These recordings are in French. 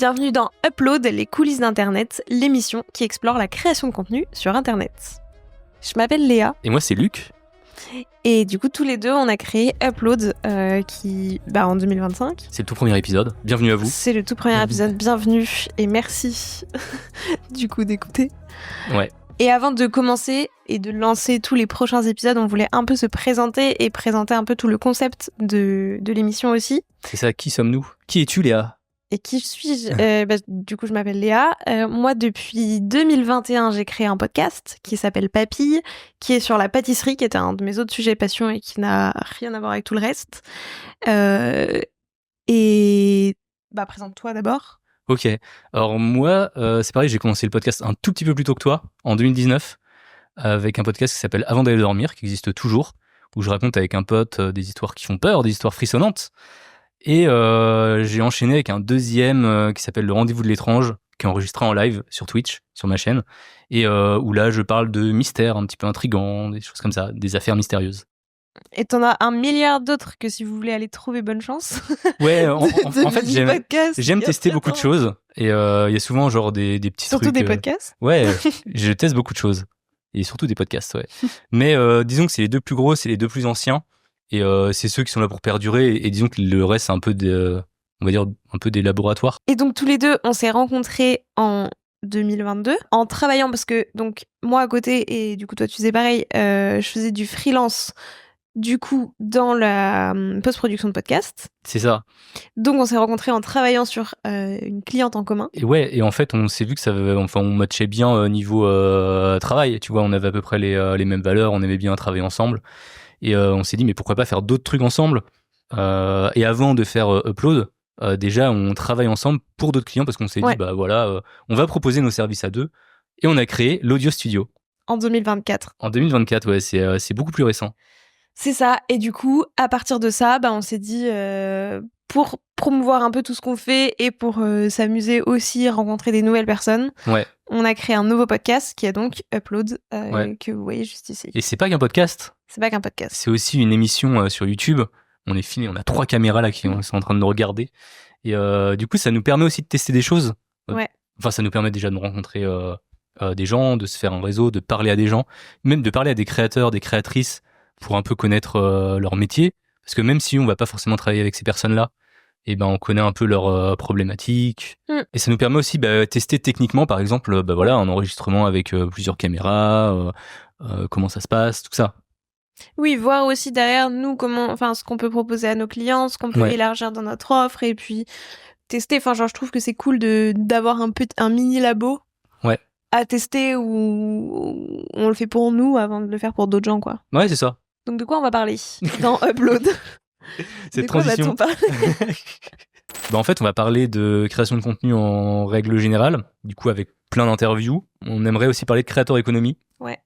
bienvenue dans Upload, les coulisses d'Internet, l'émission qui explore la création de contenu sur Internet. Je m'appelle Léa. Et moi c'est Luc. Et du coup, tous les deux, on a créé Upload en 2025. C'est le tout premier épisode, bienvenue à vous. C'est le tout premier épisode, bienvenue et merci du coup d'écouter. Ouais. Et avant de commencer et de lancer tous les prochains épisodes, on voulait un peu se présenter et présenter un peu tout le concept de l'émission aussi. C'est ça, qui sommes-nous ? Qui es-tu, Léa ? Et qui suis-je ? Du coup, je m'appelle Léa. Moi, depuis 2021, j'ai créé un podcast qui s'appelle Papille, qui est sur la pâtisserie, qui est un de mes autres sujets passion et qui n'a rien à voir avec tout le reste. Présente-toi d'abord. Ok, alors moi, c'est pareil, j'ai commencé le podcast un tout petit peu plus tôt que toi, en 2019, avec un podcast qui s'appelle Avant d'aller dormir, qui existe toujours, où je raconte avec un pote des histoires qui font peur, des histoires frissonnantes. Et j'ai enchaîné avec un deuxième qui s'appelle Le Rendez-vous de l'étrange, qui est enregistré en live sur Twitch, sur ma chaîne, et où là je parle de mystères un petit peu intrigants, des choses comme ça, des affaires mystérieuses. Et t'en as 1 milliard d'autres que si vous voulez aller trouver bonne chance. Ouais, en fait j'aime tester beaucoup de choses, et il y a souvent genre des petits surtout trucs. Surtout des podcasts. Ouais, je teste beaucoup de choses, et surtout des podcasts, ouais. Mais disons que c'est les deux plus gros, c'est les deux plus anciens. Et c'est ceux qui sont là pour perdurer. Et disons que le reste, c'est un peu on va dire un peu des laboratoires. Et donc tous les deux, on s'est rencontrés en 2022 en travaillant parce que donc moi à côté et du coup toi tu faisais pareil, je faisais du freelance du coup dans la post-production de podcast. C'est ça. Donc on s'est rencontrés en travaillant sur une cliente en commun. Et ouais, et en fait on s'est vu que on matchait bien niveau travail. Tu vois, on avait à peu près les mêmes valeurs, on aimait bien travailler ensemble. Et on s'est dit, mais pourquoi pas faire d'autres trucs ensemble ? Et avant de faire Upload, déjà, on travaille ensemble pour d'autres clients parce qu'on s'est dit, on va proposer nos services à deux. Et on a créé l'Audio Studio. En 2024. En 2024, ouais, c'est beaucoup plus récent. C'est ça. Et du coup, à partir de ça, on s'est dit, pour promouvoir un peu tout ce qu'on fait et pour s'amuser aussi, rencontrer des nouvelles personnes, ouais. On a créé un nouveau podcast qui est donc Upload, que vous voyez juste ici. Et c'est pas qu'un podcast. C'est pas qu'un podcast. C'est aussi une émission sur YouTube. On est filmé, on a 3 caméras là qui sont en train de nous regarder. Et du coup, ça nous permet aussi de tester des choses. Ouais. Enfin, ça nous permet déjà de rencontrer des gens, de se faire un réseau, de parler à des gens, même de parler à des créateurs, des créatrices pour un peu connaître leur métier. Parce que même si on va pas forcément travailler avec ces personnes-là, on connaît un peu leurs problématiques. Et ça nous permet aussi de tester techniquement, par exemple, un enregistrement avec plusieurs caméras, comment ça se passe, tout ça. Oui, voir aussi derrière nous ce qu'on peut proposer à nos clients, ce qu'on peut élargir dans notre offre et puis tester. Enfin, je trouve que c'est cool d'avoir un mini labo à tester où on le fait pour nous avant de le faire pour d'autres gens, quoi. Ouais, c'est ça. Donc de quoi on va parler dans Upload ? Cette transition. De quoi va-t-on parler ? En fait, on va parler de création de contenu en règle générale, du coup avec plein d'interviews. On aimerait aussi parler de creator economy. Ouais.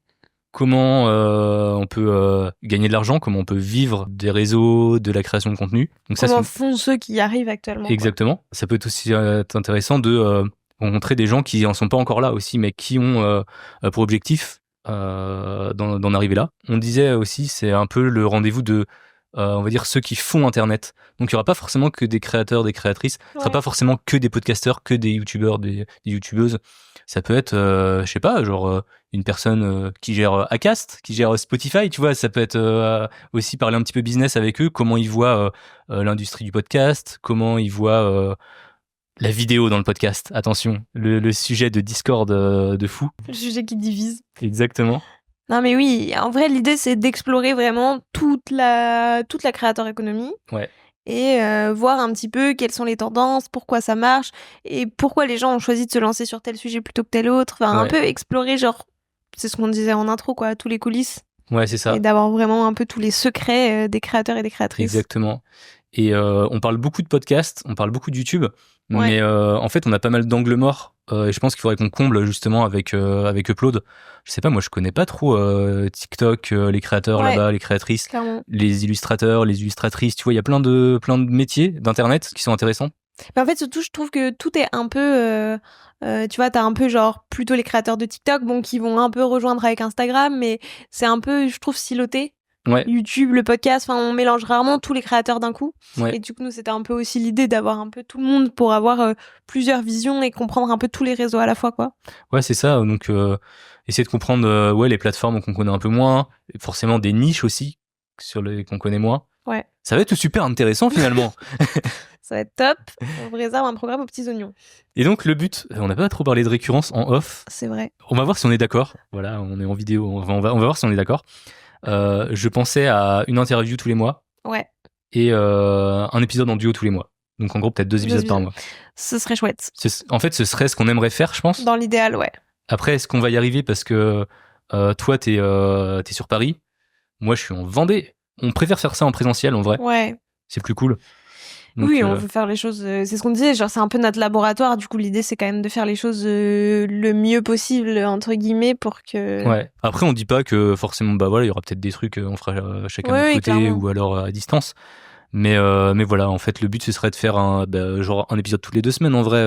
Comment on peut gagner de l'argent, comment on peut vivre des réseaux, de la création de contenu. Donc comment font ceux qui y arrivent actuellement. Exactement. Quoi. Ça peut être aussi intéressant de rencontrer des gens qui en sont pas encore là aussi, mais qui ont pour objectif d'en arriver là. On disait aussi, c'est un peu le rendez-vous de on va dire ceux qui font Internet. Donc il y aura pas forcément que des créateurs, des créatrices. Ce sera pas forcément que des podcasteurs, que des youtubeurs, des youtubeuses. Ça peut être, je sais pas, genre une personne qui gère Acast, qui gère Spotify, tu vois. Ça peut être aussi parler un petit peu business avec eux, comment ils voient l'industrie du podcast, comment ils voient la vidéo dans le podcast. Attention, le sujet de Discord de fou. Le sujet qui divise. Exactement. Non mais oui, en vrai l'idée c'est d'explorer vraiment toute la creator economy. Ouais. Et voir un petit peu quelles sont les tendances, pourquoi ça marche et pourquoi les gens ont choisi de se lancer sur tel sujet plutôt que tel autre. Enfin, un peu explorer, c'est ce qu'on disait en intro, quoi, tous les coulisses. Ouais, c'est ça. Et d'avoir vraiment un peu tous les secrets des créateurs et des créatrices. Exactement. Et on parle beaucoup de podcasts, on parle beaucoup de YouTube, mais en fait, on a pas mal d'angles morts. Et je pense qu'il faudrait qu'on comble justement avec Upload. Je sais pas, moi je connais pas trop TikTok, les créateurs là-bas, les créatrices, clairement. Les illustrateurs, les illustratrices. Tu vois, il y a plein de métiers d'internet qui sont intéressants. En fait, surtout, je trouve que tout est un peu, tu vois, t'as un peu genre plutôt les créateurs de TikTok, qui vont un peu rejoindre avec Instagram, mais c'est un peu, je trouve, siloté. YouTube, le podcast, on mélange rarement tous les créateurs d'un coup. Ouais. Et du coup, nous, c'était un peu aussi l'idée d'avoir un peu tout le monde pour avoir plusieurs visions et comprendre un peu tous les réseaux à la fois, quoi. Ouais, c'est ça. Donc, essayer de comprendre les plateformes qu'on connaît un peu moins, et forcément des niches aussi qu'on connaît moins. Ouais. Ça va être super intéressant finalement. Ça va être top. On vous réserve un programme aux petits oignons. Et donc le but, on n'a pas trop parlé de récurrence en off. C'est vrai. On va voir si on est d'accord. Voilà, on est en vidéo, on va voir si on est d'accord. Je pensais à une interview tous les mois. Ouais. Et un épisode en duo tous les mois. Donc en gros peut-être 2 épisodes par mois. Ce serait chouette. En fait, ce serait ce qu'on aimerait faire, je pense. Dans l'idéal, ouais. Après, est-ce qu'on va y arriver parce que toi t'es sur Paris, moi je suis en Vendée. On préfère faire ça en présentiel en vrai. Ouais. C'est plus cool. Donc, oui, on veut faire les choses. C'est ce qu'on disait. Genre, c'est un peu notre laboratoire. Du coup, l'idée, c'est quand même de faire les choses le mieux possible entre guillemets pour que. Ouais. Après, on dit pas que forcément, il y aura peut-être des trucs, on fera chacun de notre côté clairement. Ou alors à distance. Mais voilà, en fait, le but ce serait de faire un épisode toutes les 2 semaines en vrai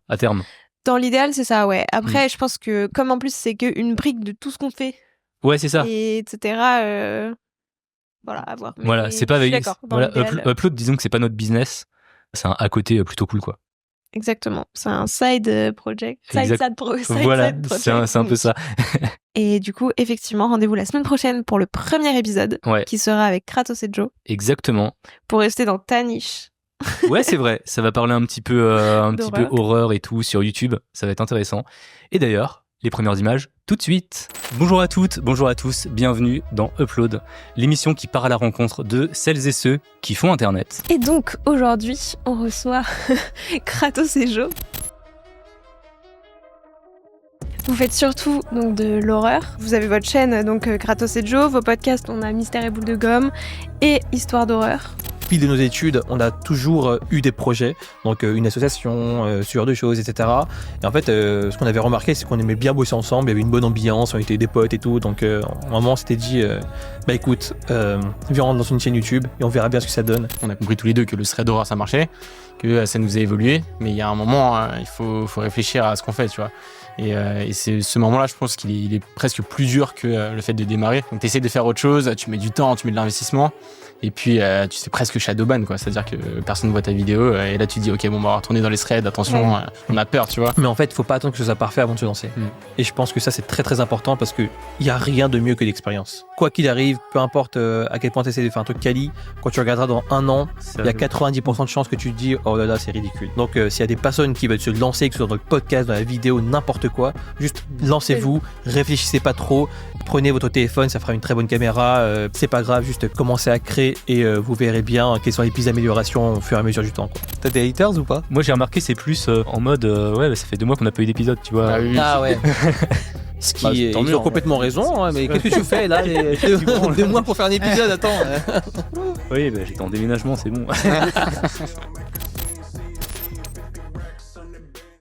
à terme. Dans l'idéal, c'est ça, ouais. Après, je pense que comme en plus c'est qu'une brique de tout ce qu'on fait. Ouais, c'est ça. Et etc. Voilà, à voir. Voilà, c'est pas avec. Voilà, Upload, disons que c'est pas notre business. C'est un à côté plutôt cool, quoi. Exactement. C'est un side project. Voilà, c'est un peu ça. Et du coup, effectivement, rendez-vous la semaine prochaine pour le premier épisode qui sera avec Kratos et Joe. Exactement. Pour rester dans ta niche. Ouais, c'est vrai. Ça va parler un petit peu horreur et tout sur YouTube. Ça va être intéressant. Et d'ailleurs, les premières images tout de suite. Bonjour à toutes, bonjour à tous, bienvenue dans Upload, l'émission qui part à la rencontre de celles et ceux qui font Internet. Et donc aujourd'hui, on reçoit Kratos et Joe. Vous faites surtout donc de l'horreur. Vous avez votre chaîne donc Kratos et Joe, vos podcasts, on a Mystère et Boule de Gomme et Histoire d'horreur. De nos études, on a toujours eu des projets, donc une association, ce genre de choses, etc. Et en fait, ce qu'on avait remarqué, c'est qu'on aimait bien bosser ensemble, il y avait une bonne ambiance, on était des potes et tout, donc à un moment on s'était dit, écoute, viens rentrer dans une chaîne YouTube et on verra bien ce que ça donne. On a compris tous les deux que le thread d'horreur ça marchait, que ça nous a évolué, mais il y a un moment, il faut réfléchir à ce qu'on fait, tu vois. Et c'est ce moment-là, je pense qu'il est presque plus dur que le fait de démarrer. Donc tu essaies de faire autre chose, tu mets du temps, tu mets de l'investissement. Et puis, tu sais, presque shadowban, quoi. C'est-à-dire que personne ne voit ta vidéo. Et là, tu dis, OK, bon, on va retourner dans les threads. Attention, on a peur, tu vois. Mais en fait, il faut pas attendre que ce soit parfait avant de se lancer. Et je pense que ça, c'est très, très important parce qu'il n'y a rien de mieux que l'expérience. Quoi qu'il arrive, peu importe à quel point tu essaies de faire un truc quali, quand tu regarderas dans 1 an, il y a 90% de chances que tu te dis, oh là là, c'est ridicule. Donc, s'il y a des personnes qui veulent se lancer, que ce soit dans le podcast, dans la vidéo, n'importe quoi, juste lancez-vous, réfléchissez pas trop, prenez votre téléphone, ça fera une très bonne caméra, c'est pas grave, juste commencez à créer et vous verrez bien quelles sont les pistes d'amélioration au fur et à mesure du temps, quoi. T'as des haters ou pas? Moi j'ai remarqué c'est plus en mode ça fait 2 mois qu'on n'a pas eu d'épisode, tu vois. Ah ouais. Ce qui ils ont complètement raison, hein, mais qu'est-ce que tu fais là 2 mois pour faire un épisode, attends. Oui, j'étais en déménagement, c'est bon.